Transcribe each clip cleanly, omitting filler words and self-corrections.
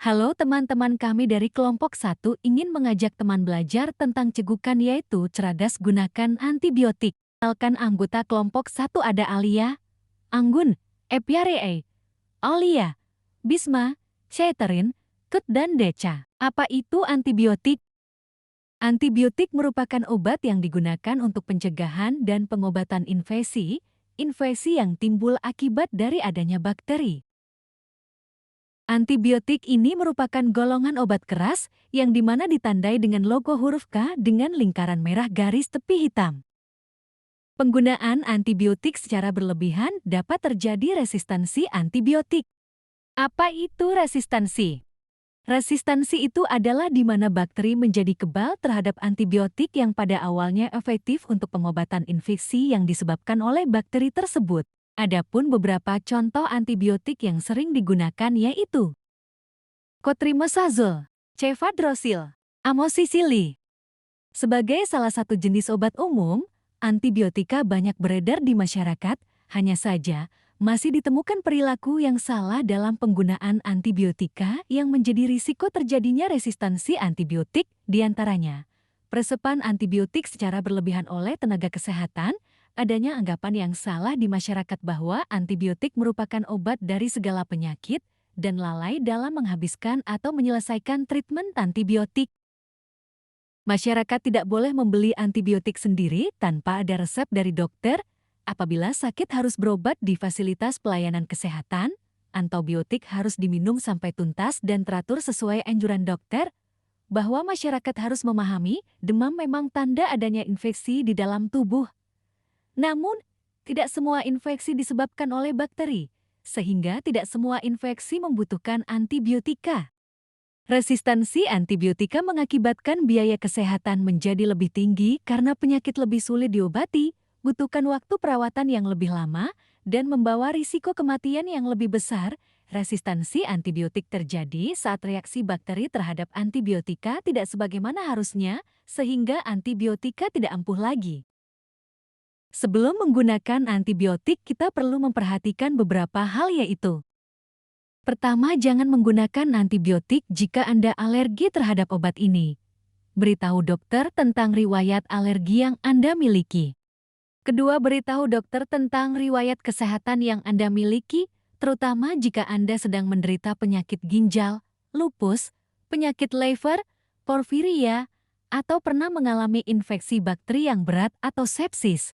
Halo teman-teman, kami dari kelompok 1 ingin mengajak teman belajar tentang cegukan, yaitu cerdas gunakan antibiotik. Kenalkan anggota kelompok 1 ada Alia, Anggun, Epiaree, Aulia, Bisma, Syaiterin, Kut dan Deca. Apa itu antibiotik? Antibiotik merupakan obat yang digunakan untuk pencegahan dan pengobatan infeksi yang timbul akibat dari adanya bakteri. Antibiotik ini merupakan golongan obat keras yang dimana ditandai dengan logo huruf K dengan lingkaran merah garis tepi hitam. Penggunaan antibiotik secara berlebihan dapat terjadi resistansi antibiotik. Apa itu resistansi? Resistansi itu adalah di mana bakteri menjadi kebal terhadap antibiotik yang pada awalnya efektif untuk pengobatan infeksi yang disebabkan oleh bakteri tersebut. Adapun beberapa contoh antibiotik yang sering digunakan yaitu Cotrimazole, Cefadrosil, Amoxicillin. Sebagai salah satu jenis obat umum, antibiotika banyak beredar di masyarakat, hanya saja masih ditemukan perilaku yang salah dalam penggunaan antibiotika yang menjadi risiko terjadinya resistansi antibiotik, diantaranya peresepan antibiotik secara berlebihan oleh tenaga kesehatan, adanya anggapan yang salah di masyarakat bahwa antibiotik merupakan obat dari segala penyakit, dan lalai dalam menghabiskan atau menyelesaikan treatment antibiotik. Masyarakat tidak boleh membeli antibiotik sendiri tanpa ada resep dari dokter. Apabila sakit harus berobat di fasilitas pelayanan kesehatan, antibiotik harus diminum sampai tuntas dan teratur sesuai anjuran dokter, bahwa masyarakat harus memahami demam memang tanda adanya infeksi di dalam tubuh. Namun, tidak semua infeksi disebabkan oleh bakteri, sehingga tidak semua infeksi membutuhkan antibiotika. Resistansi antibiotika mengakibatkan biaya kesehatan menjadi lebih tinggi karena penyakit lebih sulit diobati, butuhkan waktu perawatan yang lebih lama, dan membawa risiko kematian yang lebih besar. Resistansi antibiotik terjadi saat reaksi bakteri terhadap antibiotika tidak sebagaimana harusnya, sehingga antibiotika tidak ampuh lagi. Sebelum menggunakan antibiotik, kita perlu memperhatikan beberapa hal, yaitu pertama, jangan menggunakan antibiotik jika Anda alergi terhadap obat ini. Beritahu dokter tentang riwayat alergi yang Anda miliki. Kedua, beritahu dokter tentang riwayat kesehatan yang Anda miliki, terutama jika Anda sedang menderita penyakit ginjal, lupus, penyakit liver, porfiria, atau pernah mengalami infeksi bakteri yang berat atau sepsis.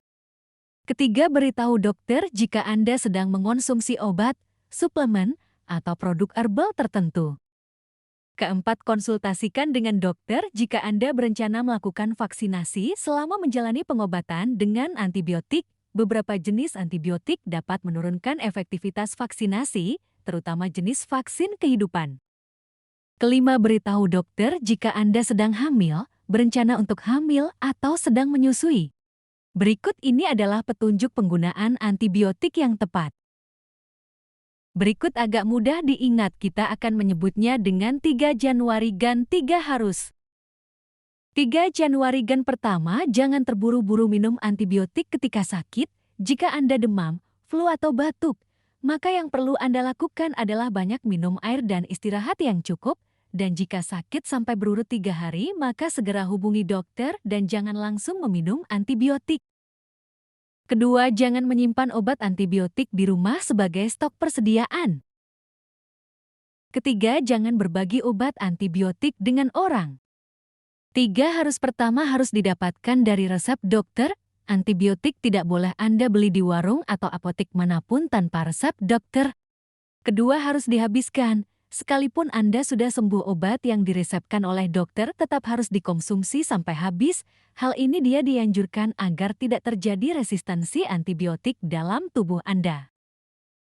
Ketiga, beritahu dokter jika Anda sedang mengonsumsi obat, suplemen, atau produk herbal tertentu. Keempat, konsultasikan dengan dokter jika Anda berencana melakukan vaksinasi selama menjalani pengobatan dengan antibiotik. Beberapa jenis antibiotik dapat menurunkan efektivitas vaksinasi, terutama jenis vaksin kehidupan. Kelima, beritahu dokter jika Anda sedang hamil, berencana untuk hamil, atau sedang menyusui. Berikut ini adalah petunjuk penggunaan antibiotik yang tepat. Berikut agak mudah diingat, kita akan menyebutnya dengan 3 Januari Gan 3 harus. 3 Januari Gan pertama, jangan terburu-buru minum antibiotik ketika sakit. Jika Anda demam, flu atau batuk, maka yang perlu Anda lakukan adalah banyak minum air dan istirahat yang cukup. Dan jika sakit sampai berurut 3 hari, maka segera hubungi dokter dan jangan langsung meminum antibiotik. Kedua, jangan menyimpan obat antibiotik di rumah sebagai stok persediaan. Ketiga, jangan berbagi obat antibiotik dengan orang. Pertama harus didapatkan dari resep dokter. Antibiotik tidak boleh Anda beli di warung atau apotek manapun tanpa resep dokter. Kedua, harus dihabiskan. Sekalipun Anda sudah sembuh, obat yang diresepkan oleh dokter tetap harus dikonsumsi sampai habis. Hal ini dianjurkan agar tidak terjadi resistansi antibiotik dalam tubuh Anda.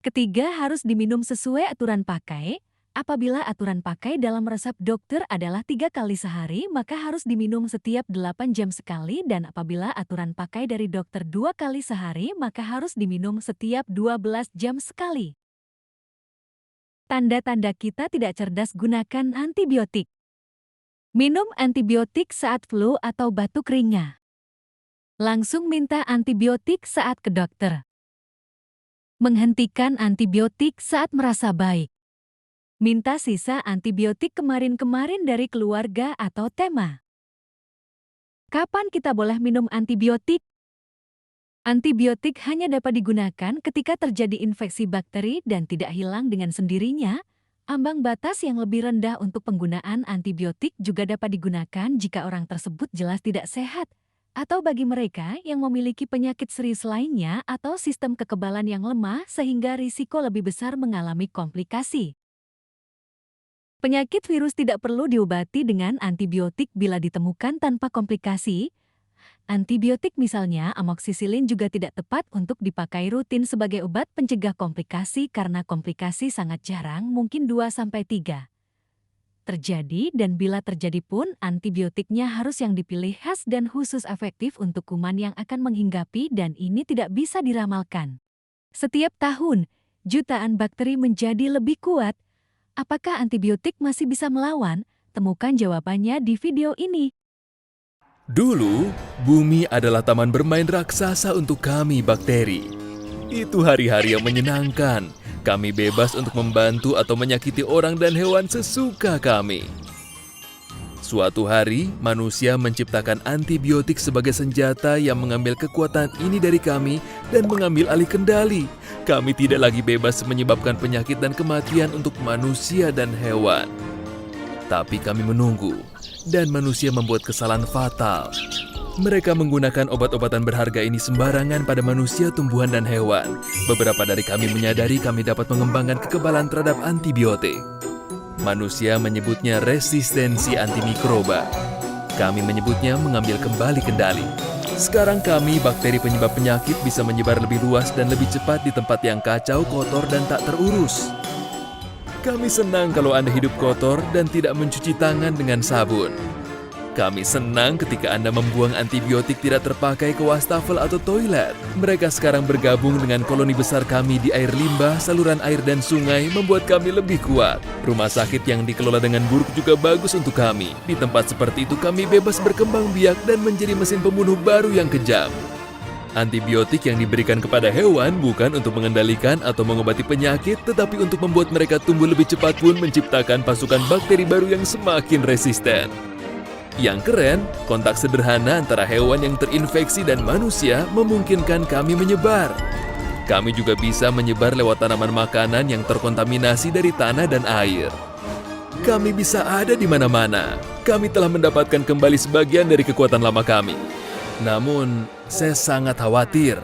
Ketiga, harus diminum sesuai aturan pakai. Apabila aturan pakai dalam resep dokter adalah 3 kali sehari, maka harus diminum setiap 8 jam sekali, dan apabila aturan pakai dari dokter 2 kali sehari, maka harus diminum setiap 12 jam sekali. Tanda-tanda kita tidak cerdas gunakan antibiotik. Minum antibiotik saat flu atau batuk ringan. Langsung minta antibiotik saat ke dokter. Menghentikan antibiotik saat merasa baik. Minta sisa antibiotik kemarin-kemarin dari keluarga atau tema. Kapan kita boleh minum antibiotik? Antibiotik hanya dapat digunakan ketika terjadi infeksi bakteri dan tidak hilang dengan sendirinya. Ambang batas yang lebih rendah untuk penggunaan antibiotik juga dapat digunakan jika orang tersebut jelas tidak sehat, atau bagi mereka yang memiliki penyakit serius lainnya atau sistem kekebalan yang lemah sehingga risiko lebih besar mengalami komplikasi. Penyakit virus tidak perlu diobati dengan antibiotik bila ditemukan tanpa komplikasi. Antibiotik misalnya amoksisilin juga tidak tepat untuk dipakai rutin sebagai obat pencegah komplikasi karena komplikasi sangat jarang, mungkin 2-3 terjadi, dan bila terjadi pun antibiotiknya harus yang dipilih khas dan khusus efektif untuk kuman yang akan menghinggapi, dan ini tidak bisa diramalkan. Setiap tahun, jutaan bakteri menjadi lebih kuat. Apakah antibiotik masih bisa melawan? Temukan jawabannya di video ini. Dulu, bumi adalah taman bermain raksasa untuk kami bakteri. Itu hari-hari yang menyenangkan. Kami bebas untuk membantu atau menyakiti orang dan hewan sesuka kami. Suatu hari, manusia menciptakan antibiotik sebagai senjata yang mengambil kekuatan ini dari kami dan mengambil alih kendali. Kami tidak lagi bebas menyebabkan penyakit dan kematian untuk manusia dan hewan. Tapi kami menunggu, dan manusia membuat kesalahan fatal. Mereka menggunakan obat-obatan berharga ini sembarangan pada manusia, tumbuhan, dan hewan. Beberapa dari kami menyadari kami dapat mengembangkan kekebalan terhadap antibiotik. Manusia menyebutnya resistensi antimikroba. Kami menyebutnya mengambil kembali kendali. Sekarang kami, bakteri penyebab penyakit, bisa menyebar lebih luas dan lebih cepat di tempat yang kacau, kotor, dan tak terurus. Kami senang kalau Anda hidup kotor dan tidak mencuci tangan dengan sabun. Kami senang ketika Anda membuang antibiotik tidak terpakai ke wastafel atau toilet. Mereka sekarang bergabung dengan koloni besar kami di air limbah, saluran air, dan sungai, membuat kami lebih kuat. Rumah sakit yang dikelola dengan buruk juga bagus untuk kami. Di tempat seperti itu kami bebas berkembang biak dan menjadi mesin pembunuh baru yang kejam. Antibiotik yang diberikan kepada hewan bukan untuk mengendalikan atau mengobati penyakit, tetapi untuk membuat mereka tumbuh lebih cepat pun menciptakan pasukan bakteri baru yang semakin resisten. Yang keren, kontak sederhana antara hewan yang terinfeksi dan manusia memungkinkan kami menyebar. Kami juga bisa menyebar lewat tanaman makanan yang terkontaminasi dari tanah dan air. Kami bisa ada di mana-mana. Kami telah mendapatkan kembali sebagian dari kekuatan lama kami. Namun, saya sangat khawatir.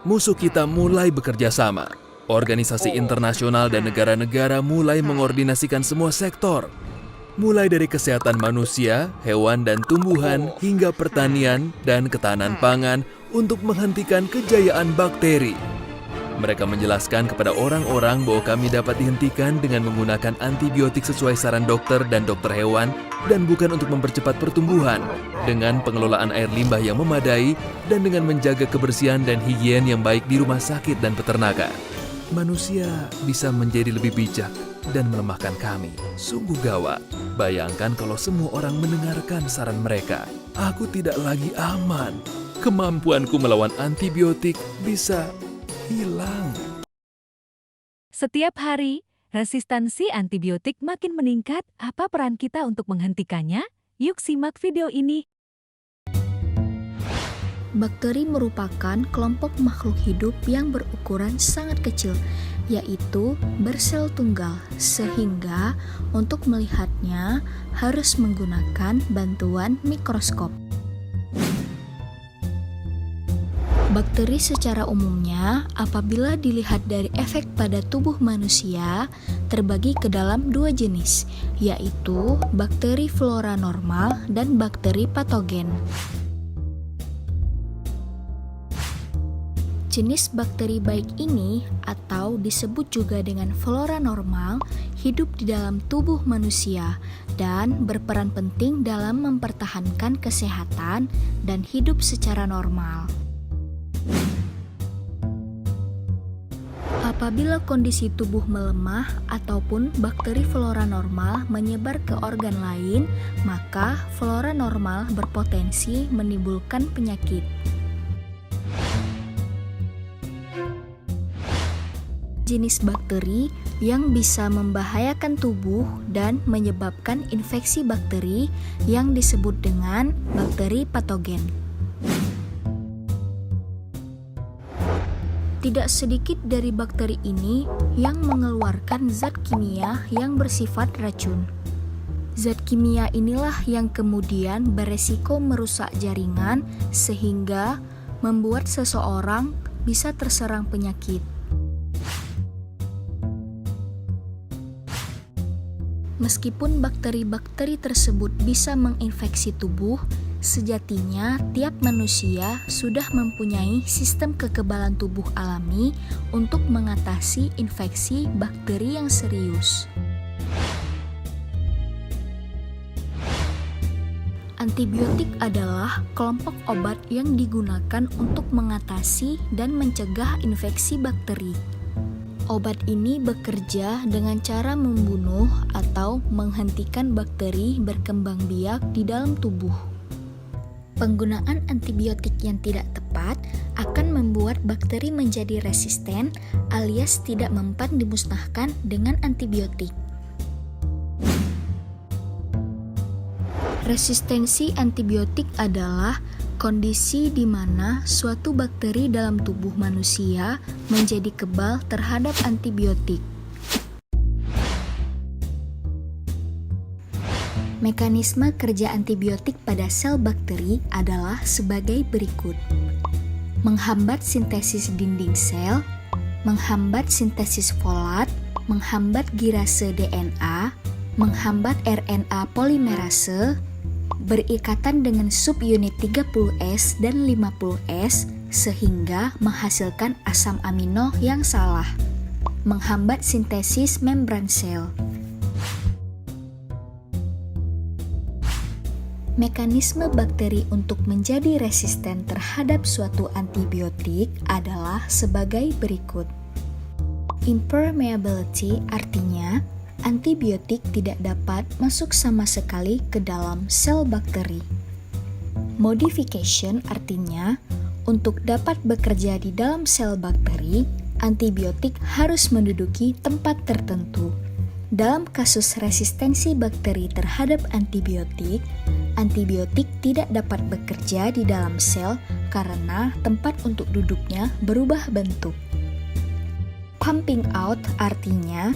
Musuh kita mulai bekerja sama. Organisasi internasional dan negara-negara mulai mengordinasikan semua sektor. Mulai dari kesehatan manusia, hewan dan tumbuhan, hingga pertanian dan ketahanan pangan untuk menghentikan kejayaan bakteri. Mereka menjelaskan kepada orang-orang bahwa kami dapat dihentikan dengan menggunakan antibiotik sesuai saran dokter dan dokter hewan, dan bukan untuk mempercepat pertumbuhan, dengan pengelolaan air limbah yang memadai, dan dengan menjaga kebersihan dan higien yang baik di rumah sakit dan peternakan. Manusia bisa menjadi lebih bijak dan melemahkan kami. Sungguh gawat. Bayangkan kalau semua orang mendengarkan saran mereka. Aku tidak lagi aman. Kemampuanku melawan antibiotik bisa hilang. Setiap hari, resistansi antibiotik makin meningkat. Apa peran kita untuk menghentikannya? Yuk simak video ini. Bakteri merupakan kelompok makhluk hidup yang berukuran sangat kecil, yaitu bersel tunggal, sehingga untuk melihatnya harus menggunakan bantuan mikroskop. Bakteri secara umumnya, apabila dilihat dari efek pada tubuh manusia, terbagi ke dalam dua jenis, yaitu bakteri flora normal dan bakteri patogen. Jenis bakteri baik ini, atau disebut juga dengan flora normal, hidup di dalam tubuh manusia dan berperan penting dalam mempertahankan kesehatan dan hidup secara normal. Apabila kondisi tubuh melemah ataupun bakteri flora normal menyebar ke organ lain, maka flora normal berpotensi menimbulkan penyakit. jenis bakteri yang bisa membahayakan tubuh dan menyebabkan infeksi bakteri yang disebut dengan bakteri patogen. Tidak sedikit dari bakteri ini yang mengeluarkan zat kimia yang bersifat racun. Zat kimia inilah yang kemudian beresiko merusak jaringan sehingga membuat seseorang bisa terserang penyakit. Meskipun bakteri-bakteri tersebut bisa menginfeksi tubuh, sejatinya tiap manusia sudah mempunyai sistem kekebalan tubuh alami untuk mengatasi infeksi bakteri yang serius. Antibiotik adalah kelompok obat yang digunakan untuk mengatasi dan mencegah infeksi bakteri. Obat ini bekerja dengan cara membunuh atau menghentikan bakteri berkembang biak di dalam tubuh. Penggunaan antibiotik yang tidak tepat akan membuat bakteri menjadi resisten alias tidak mempan dimusnahkan dengan antibiotik. Resistensi antibiotik adalah kondisi di mana suatu bakteri dalam tubuh manusia menjadi kebal terhadap antibiotik. Mekanisme kerja antibiotik pada sel bakteri adalah sebagai berikut. Menghambat sintesis dinding sel, menghambat sintesis folat, menghambat girase DNA, menghambat RNA polimerase, berikatan dengan subunit 30S dan 50S sehingga menghasilkan asam amino yang salah, menghambat sintesis membran sel. Mekanisme bakteri untuk menjadi resisten terhadap suatu antibiotik adalah sebagai berikut. Impermeability artinya antibiotik tidak dapat masuk sama sekali ke dalam sel bakteri. Modification artinya, untuk dapat bekerja di dalam sel bakteri, antibiotik harus menduduki tempat tertentu. Dalam kasus resistensi bakteri terhadap antibiotik, antibiotik tidak dapat bekerja di dalam sel karena tempat untuk duduknya berubah bentuk. Pumping out artinya,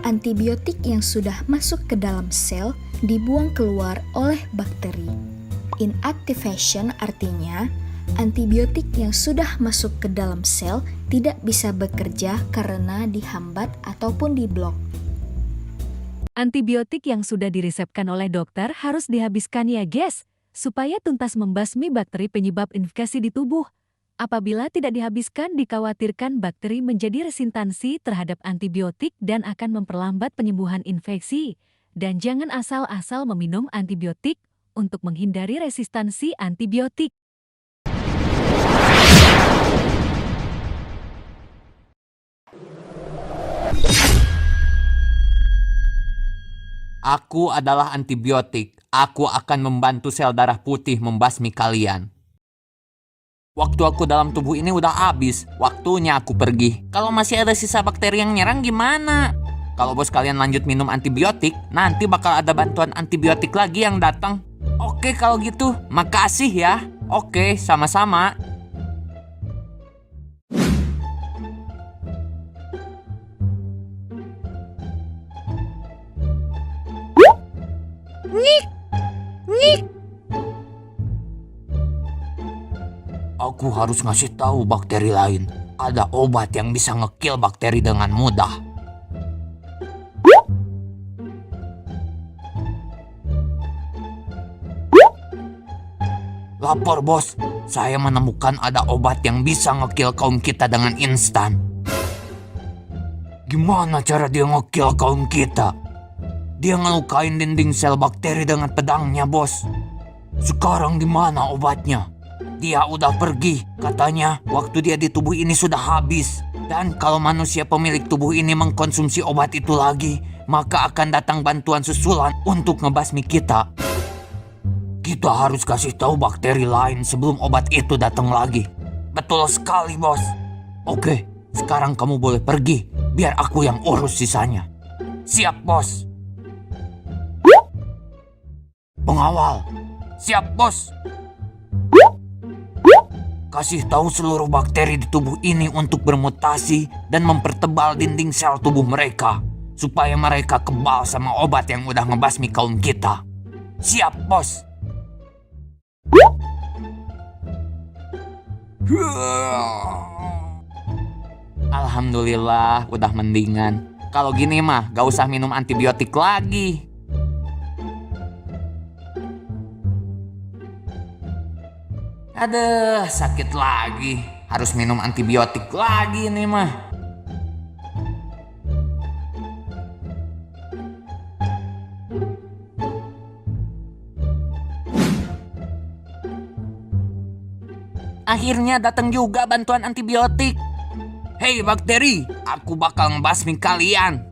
antibiotik yang sudah masuk ke dalam sel dibuang keluar oleh bakteri. Inactivation artinya, antibiotik yang sudah masuk ke dalam sel tidak bisa bekerja karena dihambat ataupun diblok. Antibiotik yang sudah diresepkan oleh dokter harus dihabiskan ya guys, supaya tuntas membasmi bakteri penyebab infeksi di tubuh. Apabila tidak dihabiskan, dikhawatirkan bakteri menjadi resistansi terhadap antibiotik dan akan memperlambat penyembuhan infeksi. Dan jangan asal-asal meminum antibiotik untuk menghindari resistansi antibiotik. Aku adalah antibiotik. Aku akan membantu sel darah putih membasmi kalian. Waktu aku dalam tubuh ini udah habis. Waktunya aku pergi. Kalau masih ada sisa bakteri yang nyerang gimana? Kalau bos kalian lanjut minum antibiotik, nanti bakal ada bantuan antibiotik lagi yang datang. Oke kalau gitu, makasih ya. Oke, sama-sama. Aku harus ngasih tahu bakteri lain. Ada obat yang bisa ngekill bakteri dengan mudah. Lapor bos, saya menemukan ada obat yang bisa ngekill kaum kita dengan instan. Gimana cara dia ngekill kaum kita? Dia ngelukain dinding sel bakteri dengan pedangnya bos. Sekarang di mana obatnya? Dia udah pergi, katanya waktu dia di tubuh ini sudah habis. Dan kalau manusia pemilik tubuh ini mengkonsumsi obat itu lagi, maka akan datang bantuan susulan untuk ngebasmi kita. Kita harus kasih tahu bakteri lain sebelum obat itu datang lagi. Betul sekali bos. Oke, sekarang kamu boleh pergi. Biar aku yang urus sisanya. Siap, bos. Pengawal, siap, bos. Kasih tahu seluruh bakteri di tubuh ini untuk bermutasi dan mempertebal dinding sel tubuh mereka, supaya mereka kebal sama obat yang udah ngebasmi kaum kita. Siap, bos. Alhamdulillah, udah mendingan. Kalau gini mah, gak usah minum antibiotik lagi. Aduh, sakit lagi. Harus minum antibiotik lagi nih mah. Akhirnya datang juga bantuan antibiotik. Hei bakteri, aku bakal ngebasmi kalian.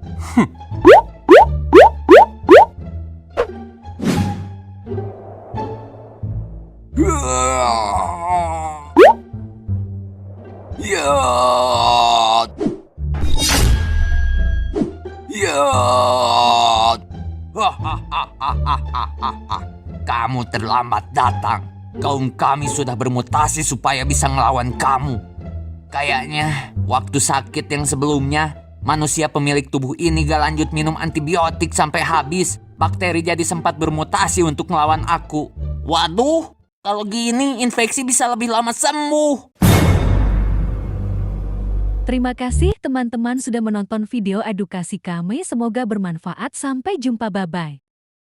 Yot. Yot. Kamu terlambat datang. Kaum kami sudah bermutasi supaya bisa ngelawan kamu. Kayaknya waktu sakit yang sebelumnya, manusia pemilik tubuh ini gak lanjut minum antibiotik sampai habis. Bakteri jadi sempat bermutasi untuk ngelawan aku. Waduh, kalau gini infeksi bisa lebih lama sembuh. Terima kasih teman-teman sudah menonton video edukasi kami. Semoga bermanfaat. Sampai jumpa, bye-bye.